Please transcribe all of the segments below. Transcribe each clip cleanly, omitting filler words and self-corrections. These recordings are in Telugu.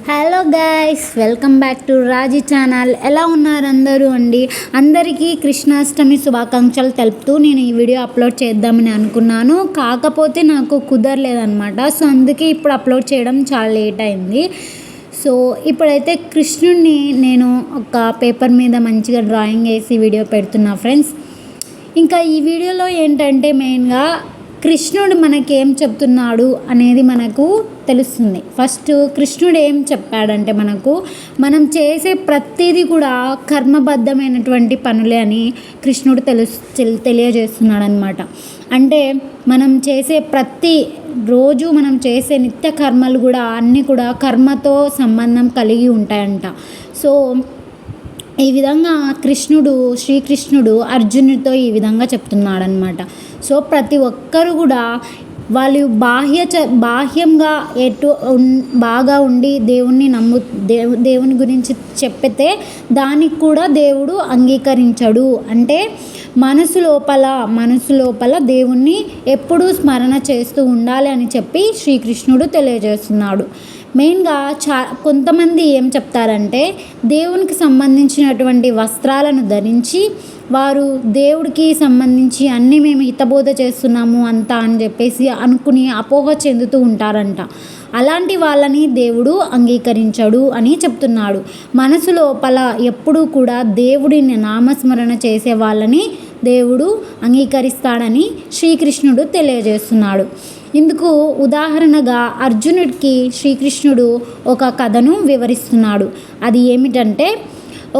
Hello guys, welcome back to Raji channel. ఎలా ఉన్నారు అందరూ అండి? అందరికీ కృష్ణాష్టమి శుభాకాంక్షలు తెలుపుతూ నేను ఈ వీడియో అప్లోడ్ చేద్దామని అనుకున్నాను. కాకపోతే నాకు కుదరలేదనమాట. సో అందుకే ఇప్పుడు అప్లోడ్ చేయడం చాలా లేట్ అయింది. సో ఇప్పుడైతే కృష్ణుడిని నేను ఒక పేపర్ మీద మంచిగా డ్రాయింగ్ వేసి వీడియో పెడుతున్నా ఫ్రెండ్స్. ఇంకా ఈ వీడియోలో ఏంటంటే మెయిన్గా కృష్ణుడు మనకేం చెప్తున్నాడు అనేది మనకు తెలుస్తుంది. ఫస్ట్ కృష్ణుడు ఏం చెప్పాడంటే మనం చేసే ప్రతిదీ కూడా కర్మబద్ధమైనటువంటి పనులే అని కృష్ణుడు తెలియజేస్తున్నాడు అనమాట. అంటే మనం చేసే ప్రతి రోజు మనం చేసే నిత్య కర్మలు కూడా అన్నీ కూడా కర్మతో సంబంధం కలిగి ఉంటాయంట. సో ఈ విధంగా శ్రీకృష్ణుడు అర్జునుడితో ఈ విధంగా చెప్తున్నాడనమాట. సో ప్రతి ఒక్కరు కూడా వాళ్ళు బాహ్యంగా బాగా ఉండి దేవుణ్ణి దేవుని గురించి చెప్పితే దానికి కూడా దేవుడు అంగీకరించడు. అంటే మనసు లోపల దేవుణ్ణి ఎప్పుడూ స్మరణ చేస్తూ ఉండాలి అని చెప్పి శ్రీకృష్ణుడు తెలియజేస్తున్నాడు. మెయిన్గా కొంతమంది ఏం చెప్తారంటే దేవునికి సంబంధించినటువంటి వస్త్రాలను ధరించి వారు దేవుడికి సంబంధించి అన్నీ మేము హితబోధ చేస్తున్నాము అంతా అని చెప్పేసి అనుకుని అపోహ చెందుతూ ఉంటారంట. అలాంటి వాళ్ళని దేవుడు అంగీకరించడు అని చెప్తున్నాడు. మనసు లోపల ఎప్పుడూ కూడా దేవుడిని నామస్మరణ చేసే వాళ్ళని దేవుడు అంగీకరిస్తాడని శ్రీకృష్ణుడు తెలియజేస్తున్నాడు. ఇందుకు ఉదాహరణగా అర్జునుడికి శ్రీకృష్ణుడు ఒక కథను వివరిస్తున్నాడు. అది ఏమిటంటే,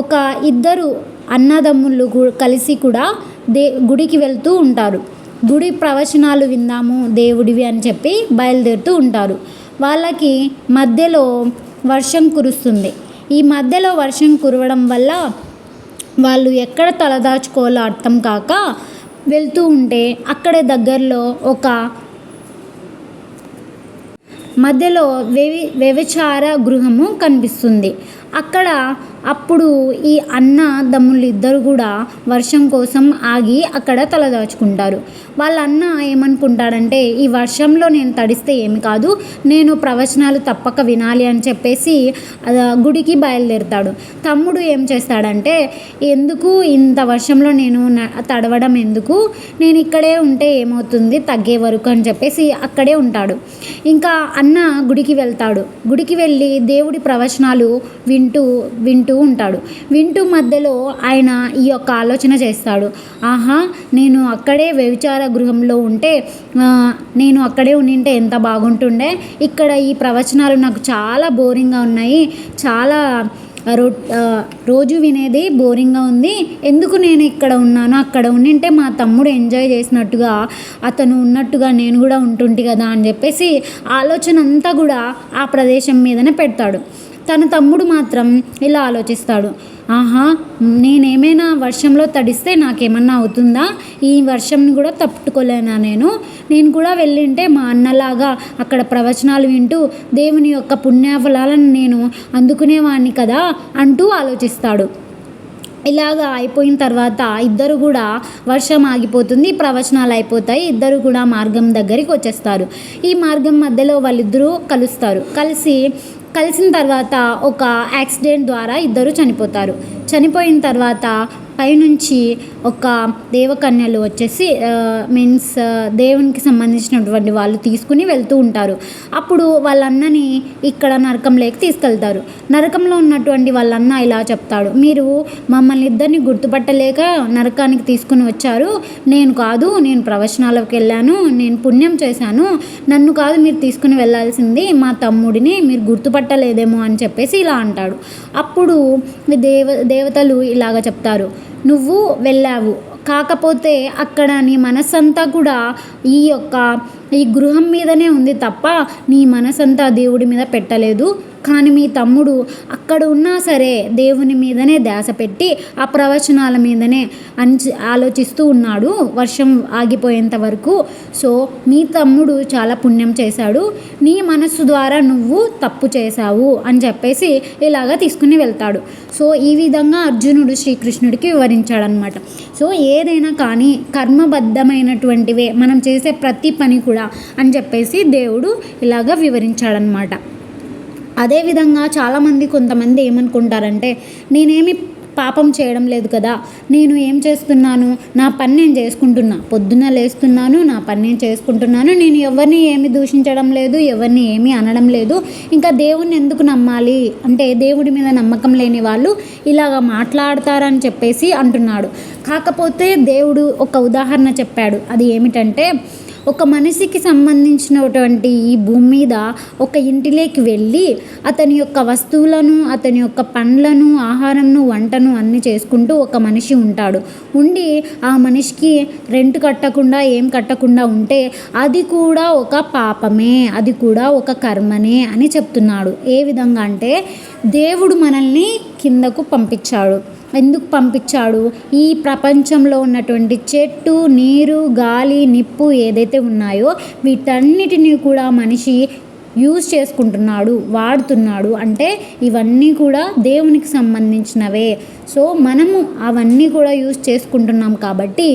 ఒక ఇద్దరు అన్నదమ్ముళ్ళు కలిసి కూడా గుడికి వెళ్తూ ఉంటారు. గుడి ప్రవచనాలు విందాము దేవుడివి అని చెప్పి బయలుదేరుతూ ఉంటారు. వాళ్ళకి మధ్యలో వర్షం కురుస్తుంది. ఈ మధ్యలో వర్షం కురవడం వల్ల వాళ్ళు ఎక్కడ తలదాచుకోవాలో అర్థం కాక వెళ్తూ ఉంటే అక్కడే దగ్గరలో మధ్యలో వ్యభిచార గృహము కనిపిస్తుంది. అప్పుడు ఈ అన్నదమ్ముళ్ళు ఇద్దరు కూడా వర్షం కోసం ఆగి అక్కడ తలదాచుకుంటారు. వాళ్ళ అన్న ఏమనుకుంటాడంటే, ఈ వర్షంలో నేను తడిస్తే ఏమి కాదు, నేను ప్రవచనాలు తప్పక వినాలి అని చెప్పేసి గుడికి బయలుదేరుతాడు. తమ్ముడు ఏం చేస్తాడంటే, ఎందుకు ఇంత వర్షంలో నేను తడవడం ఎందుకు, నేను ఇక్కడే ఉంటే ఏమవుతుంది తగ్గే వరకు అని చెప్పేసి అక్కడే ఉంటాడు. ఇంకా అన్న గుడికి వెళ్తాడు. గుడికి వెళ్ళి దేవుడి ప్రవచనాలు వింటూ ఉంటాడు. వింటూ మధ్యలో ఆయన ఈ యొక్క ఆలోచన చేస్తాడు. నేను అక్కడే వ్యభిచార గృహంలో ఉంటే నేను అక్కడే ఉండింటే ఎంత బాగుంటుండే, ఇక్కడ ఈ ప్రవచనాలు నాకు చాలా బోరింగ్గా ఉన్నాయి, చాలా రోజు వినేది బోరింగ్గా ఉంది, ఎందుకు నేను ఇక్కడ ఉన్నాను, అక్కడ ఉండింటే మా తమ్ముడు ఎంజాయ్ చేసినట్టుగా అతను ఉన్నట్టుగా నేను కూడా ఉంటుంటి కదా అని చెప్పేసి ఆలోచన అంతా కూడా ఆ ప్రదేశం మీదనే పెడతాడు. తన తమ్ముడు మాత్రం ఇలా ఆలోచిస్తాడు, నేనేమైనా వర్షంలో తడిస్తే నాకేమన్నా అవుతుందా, ఈ వర్షంని కూడా తట్టుకోలేనా, నేను కూడా వెళ్ళింటే మా అన్నలాగా అక్కడ ప్రవచనాలు వింటూ దేవుని యొక్క పుణ్యఫలాలను నేను అందుకునేవాడిని కదా అంటూ ఆలోచిస్తాడు. ఇలాగా అయిపోయిన తర్వాత ఇద్దరు కూడా వర్షం ఆగిపోతుంది, ప్రవచనాలు అయిపోతాయి, ఇద్దరు కూడా మార్గం దగ్గరికి వచ్చేస్తారు. ఈ మార్గం మధ్యలో వాళ్ళిద్దరూ కలిసిన తర్వాత ఒక యాక్సిడెంట్ ద్వారా ఇద్దరు చనిపోతారు. చనిపోయిన తర్వాత పైనుంచి ఒక దేవకన్యలు వచ్చేసి దేవునికి సంబంధించినటువంటి వాళ్ళు తీసుకుని వెళ్తూ ఉంటారు. అప్పుడు వాళ్ళన్నని ఇక్కడ నరకంలోకి తీసుకెళ్తారు. నరకంలో ఉన్నటువంటి వాళ్ళన్న ఇలా చెప్తాడు, మీరు మమ్మల్ని ఇద్దరిని గుర్తుపట్టలేక నరకానికి తీసుకుని వచ్చారు, నేను ప్రవచనాలకు వెళ్ళాను, నేను పుణ్యం చేశాను, నన్ను కాదు మీరు తీసుకుని వెళ్ళాల్సింది, మా తమ్ముడిని మీరు గుర్తుపట్టలేదేమో అని చెప్పేసి ఇలా అంటాడు. అప్పుడు దేవతలు ఇలాగ చెప్తారు, నువ్వు వెళ్ళావు, కాకపోతే అక్కడ నీ మనస్సంతా కూడా ఈ గృహం మీదనే ఉంది తప్ప నీ మనసంతా దేవుడి మీద పెట్టలేదు. కానీ మీ తమ్ముడు అక్కడ ఉన్నా సరే దేవుని మీదనే ధ్యాస పెట్టి ఆ ప్రవచనాల మీదనే ఆలోచిస్తూ ఉన్నాడు వర్షం ఆగిపోయేంత వరకు. సో మీ తమ్ముడు చాలా పుణ్యం చేశాడు, నీ మనస్సు ద్వారా నువ్వు తప్పు చేశావు అని చెప్పేసి ఇలాగా తీసుకుని వెళ్తాడు. సో ఈ విధంగా అర్జునుడు శ్రీకృష్ణుడికి వివరించాడనమాట. సో ఏదైనా కానీ కర్మబద్ధమైనటువంటివే మనం చేసే ప్రతి పని కూడా అని చెప్పేసి దేవుడు ఇలాగా వివరించాడనమాట. అదేవిధంగా చాలామంది కొంతమంది ఏమనుకుంటారంటే, నేనేమి పాపం చేయడం లేదు కదా, నేను ఏం చేస్తున్నాను, నా పని నేను చేసుకుంటున్నా, పొద్దున్న లేస్తున్నాను, నా పని నేను చేసుకుంటున్నాను, నేను ఎవరిని ఏమి దూషించడం లేదు, ఎవరిని ఏమీ అనడం లేదు, ఇంకా దేవుణ్ణి ఎందుకు నమ్మాలి, అంటే దేవుడి మీద నమ్మకం లేని వాళ్ళు ఇలాగ మాట్లాడతారని చెప్పేసి అంటున్నాడు. కాకపోతే దేవుడు ఒక ఉదాహరణ చెప్పాడు. అది ఏమిటంటే, ఒక మనిషికి సంబంధించినటువంటి ఈ భూమి మీద ఒక ఇంటిలోకి వెళ్ళి అతని యొక్క వస్తువులను, అతని యొక్క పండ్లను, ఆహారంను, వంటను అన్నీ చేసుకుంటూ ఒక మనిషి ఉంటాడు. ఉండి ఆ మనిషికి రెంట్ కట్టకుండా ఏం కట్టకుండా ఉంటే అది కూడా ఒక పాపమే, అది కూడా ఒక కర్మనే అని చెప్తున్నాడు. ఏ విధంగా అంటే, దేవుడు మనల్ని కిందకు పంపించాడు. ఎందుకు పంపించాడు? ఈ ప్రపంచంలో ఉన్నటువంటి చెట్టు, నీరు, గాలి, నిప్పు ఏదైతే ఉన్నాయో వీటన్నిటినీ కూడా మనిషి యూజ్ చేసుకుంటున్నాడు, వాడుతున్నాడు. అంటే ఇవన్నీ కూడా దేవునికి సంబంధించినవే. సో మనము అవన్నీ కూడా యూజ్ చేసుకుంటున్నాం కాబట్టి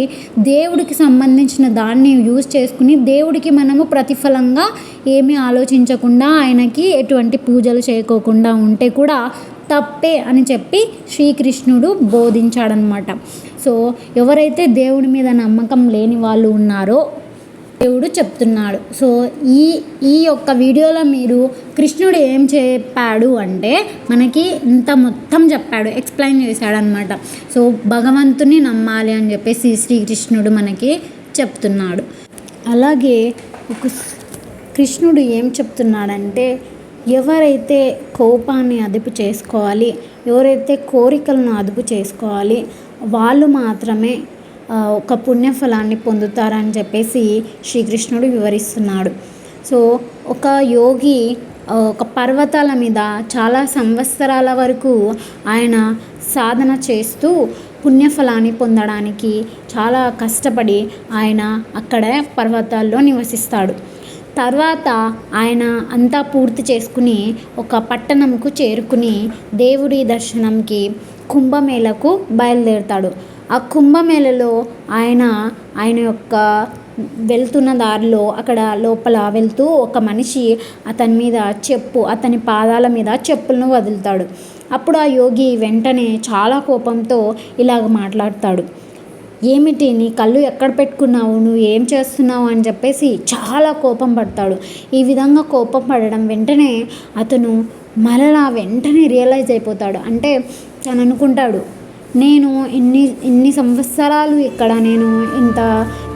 దేవుడికి సంబంధించిన దాన్ని యూజ్ చేసుకుని దేవుడికి మనము ప్రతిఫలంగా ఏమీ ఆలోచించకుండా, ఆయనకి ఎటువంటి పూజలు చేయకోకుండా ఉంటే కూడా తప్పే అని చెప్పి శ్రీకృష్ణుడు బోధించాడనమాట. సో ఎవరైతే దేవుడి మీద నమ్మకం లేని వాళ్ళు ఉన్నారో దేవుడు చెప్తున్నాడు. సో ఈ యొక్క వీడియోలో మీరు కృష్ణుడు ఏం చెప్పాడు అంటే, మనకి ఇంత మొత్తం చెప్పాడు, ఎక్స్ప్లెయిన్ చేశాడనమాట. సో భగవంతుని నమ్మాలి అని చెప్పేసి శ్రీకృష్ణుడు మనకి చెప్తున్నాడు. అలాగే కృష్ణుడు ఏం చెప్తున్నాడంటే, ఎవరైతే కోపాన్ని అదుపు చేసుకోవాలి, ఎవరైతే కోరికలను అదుపు చేసుకోవాలి, వాళ్ళు మాత్రమే ఒక పుణ్యఫలాన్ని పొందుతారని చెప్పేసి శ్రీకృష్ణుడు వివరిస్తున్నాడు. సో ఒక యోగి ఒక పర్వతాల మీద చాలా సంవత్సరాల వరకు ఆయన సాధన చేస్తూ పుణ్యఫలాన్ని పొందడానికి చాలా కష్టపడి ఆయన అక్కడ పర్వతాల్లో నివసిస్తాడు. తర్వాత ఆయన అంతా పూర్తి చేసుకుని ఒక పట్టణంకు చేరుకుని దేవుడి దర్శనంకి కుంభమేళకు బయలుదేరుతాడు. ఆ కుంభమేళలో ఆయన యొక్క వెళ్తున్న దారిలో అక్కడ లోపల వెళ్తూ ఒక మనిషి అతని పాదాల మీద చెప్పులను వదులుతాడు. అప్పుడు ఆ యోగి వెంటనే చాలా కోపంతో ఇలాగ మాట్లాడతాడు. ఏమిటి, నీ కళ్ళు ఎక్కడ పెట్టుకున్నావు, నువ్వు ఏం చేస్తున్నావు అని చెప్పేసి చాలా కోపం పడతాడు. ఈ విధంగా కోపం పడడం వెంటనే అతను మరలా వెంటనే రియలైజ్ అయిపోతాడు. అంటే తను అనుకుంటాడు, నేను ఇన్ని సంవత్సరాలు ఇక్కడ నేను ఇంత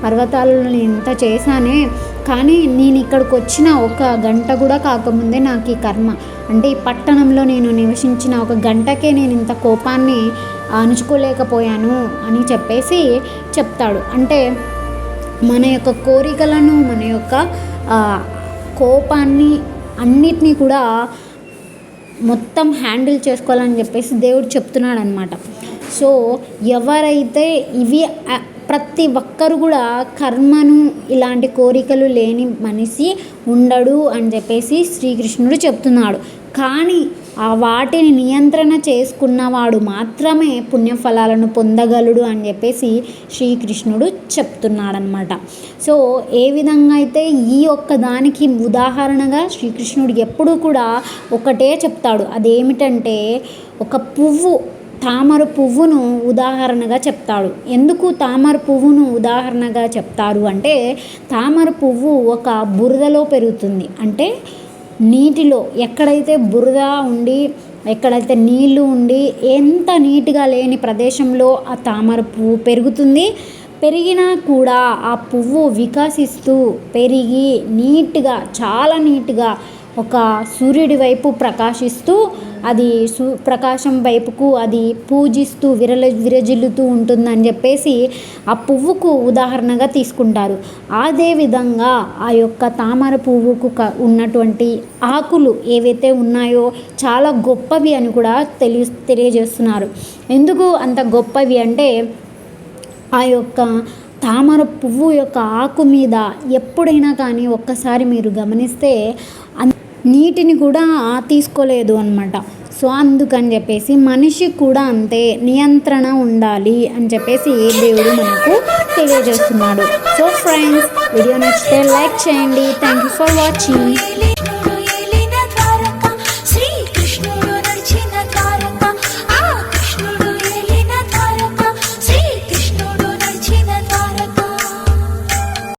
పర్వతాలను ఇంత చేశానే, కానీ నేను ఇక్కడికి వచ్చిన ఒక గంట కూడా కాకముందే నాకు ఈ కర్మ, అంటే ఈ పట్టణంలో నేను నివసించిన ఒక గంటకే నేను ఇంత కోపాన్ని అణుచుకోలేకపోయాను అని చెప్పేసి చెప్తాడు. అంటే మన యొక్క కోరికలను, మన యొక్క కోపాన్ని అన్నిటినీ కూడా మొత్తం హ్యాండిల్ చేసుకోవాలని చెప్పేసి దేవుడు చెప్తున్నాడు అనమాట. సో ఎవరైతే ప్రతి ఒక్కరు కూడా కర్మను, ఇలాంటి కోరికలు లేని మనిషి ఉండడు అని చెప్పేసి శ్రీకృష్ణుడు చెప్తున్నాడు. కానీ ఆ వాటిని నియంత్రణ చేసుకున్నవాడు మాత్రమే పుణ్యఫలాలను పొందగలడు అని చెప్పేసి శ్రీకృష్ణుడు చెప్తున్నాడనమాట. సో ఏ విధంగా అయితే ఈ ఒక్క దానికి ఉదాహరణగా శ్రీకృష్ణుడు ఎప్పుడూ కూడా ఒకటే చెప్తాడు. అదేమిటంటే, ఒక తామర పువ్వును ఉదాహరణగా చెప్తాడు. ఎందుకు తామర పువ్వును ఉదాహరణగా చెప్తారు అంటే, తామర పువ్వు ఒక బురదలో పెరుగుతుంది. అంటే నీటిలో ఎక్కడైతే బురద ఉండి, ఎక్కడైతే నీళ్లు ఉండి, ఎంత నీట్గా లేని ప్రదేశంలో ఆ తామర పువ్వు పెరుగుతుంది. పెరిగినా కూడా ఆ పువ్వు వికసిస్తూ పెరిగి నీట్గా, చాలా నీట్గా ఒక సూర్యుడి వైపు ప్రకాశిస్తూ, అది ప్రకాశం వైపుకు అది పూజిస్తూ విరజిల్లుతూ ఉంటుందని చెప్పేసి ఆ పువ్వుకు ఉదాహరణగా తీసుకుంటారు. అదేవిధంగా ఆ యొక్క తామర పువ్వుకు ఉన్నటువంటి ఆకులు ఏవైతే ఉన్నాయో చాలా గొప్పవి అని కూడా తెలియజేస్తున్నారు. ఎందుకు అంత గొప్పవి అంటే, ఆ యొక్క తామర పువ్వు యొక్క ఆకు మీద ఎప్పుడైనా కానీ ఒక్కసారి మీరు గమనిస్తే నీటిని కూడా తీసుకోలేదు అన్నమాట. సో అందుకని చెప్పేసి మనిషి కూడా అంతే, నియంత్రణ ఉండాలి అని చెప్పేసి దేవుడు మనకు తెలియజేస్తున్నాడు. సో ఫ్రెండ్స్, వీడియో నచ్చితే లైక్ చేయండి. Thank you for watching.